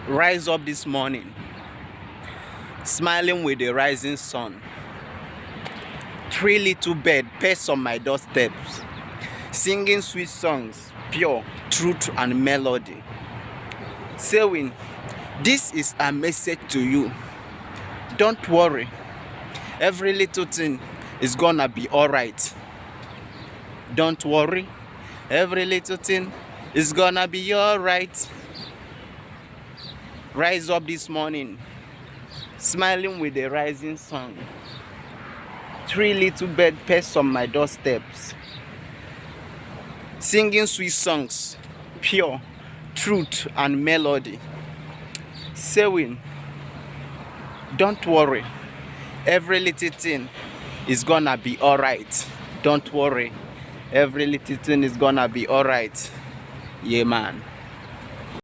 Rise up this morning, smiling with the rising sun. Three little birds perched on my doorsteps, singing sweet songs, pure truth and melody. Saying, this is a message to you. Don't worry, every little thing is gonna be alright. Don't worry, every little thing is gonna be alright. Rise up this morning, smiling with the rising sun. Three little birds perched on my doorsteps, singing sweet songs, pure truth and melody. Saying, don't worry, every little thing is gonna be alright. Don't worry, every little thing is gonna be alright. Yeah, man.